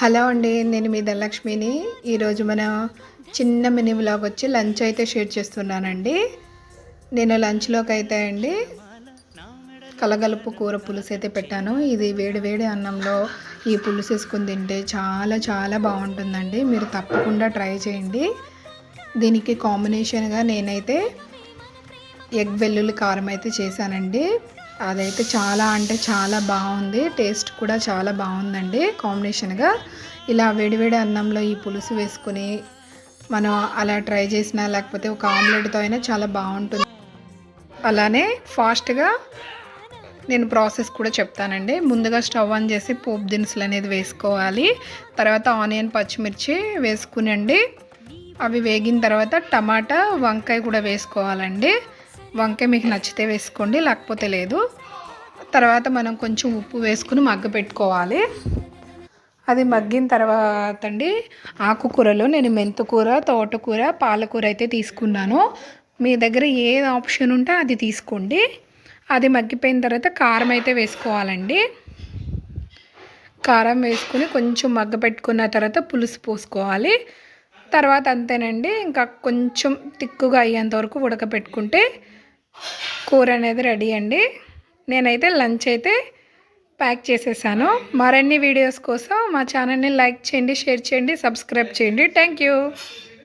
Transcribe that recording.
Hello అండి, నేను మీ ధనలక్ష్మిని. ఈరోజు మన చిన్న మినీ వ్లాగ్ వచ్చి లంచ్ అయితే షేర్ చేస్తున్నానండి. నేను లంచ్లోకి అయితే అండి కలగలుపు కూర పులుసు అయితే పెట్టాను. ఇది వేడి వేడి అన్నంలో ఈ పులుసు వేసుకుని తింటే చాలా చాలా బాగుంటుందండి. మీరు తప్పకుండా ట్రై చేయండి. దీనికి కాంబినేషన్గా నేనైతే ఎగ్ వెల్లుల్లి కారం అయితే చేశానండి. అదైతే చాలా అంటే చాలా బాగుంది. టేస్ట్ కూడా చాలా బాగుందండి. కాంబినేషన్గా ఇలా వేడివేడి అన్నంలో ఈ పులుసు వేసుకుని మనం అలా ట్రై చేసినా లేకపోతే ఒక ఆమ్లెట్తో అయినా చాలా బాగుంటుంది. అలానే ఫాస్ట్గా నేను ప్రాసెస్ కూడా చెప్తానండి. ముందుగా స్టవ్ ఆన్ చేసి పోపు దినుసులు అనేది వేసుకోవాలి. తర్వాత ఆనియన్ పచ్చిమిర్చి వేసుకునండి. అవి వేగిన తర్వాత టమాటా వంకాయ కూడా వేసుకోవాలండి. వంకాయ మీకు నచ్చితే వేసుకోండి, లేకపోతే లేదు. తర్వాత మనం కొంచెం ఉప్పు వేసుకుని మగ్గపెట్టుకోవాలి. అది మగ్గిన తర్వాత అండి ఆకుకూరలో నేను మెంతుకూర, తోటకూర, పాలకూర అయితే తీసుకున్నాను. మీ దగ్గర ఏ ఆప్షన్ ఉంటే అది తీసుకోండి. అది మగ్గిపోయిన తర్వాత కారం అయితే వేసుకోవాలండి. కారం వేసుకుని కొంచెం మగ్గపెట్టుకున్న తర్వాత పులుసు పోసుకోవాలి. తర్వాత అంతేనండి, ఇంకా కొంచెం తిక్కుగా అయ్యేంత వరకు ఉడకపెట్టుకుంటే కూర అనేది రెడీ అండి. నేనైతే లంచ్ అయితే ప్యాక్ చేసేసాను. మరిన్ని వీడియోస్ కోసం మా ఛానల్ని లైక్ చేయండి, షేర్ చేయండి, సబ్స్క్రైబ్ చేయండి. Thank you.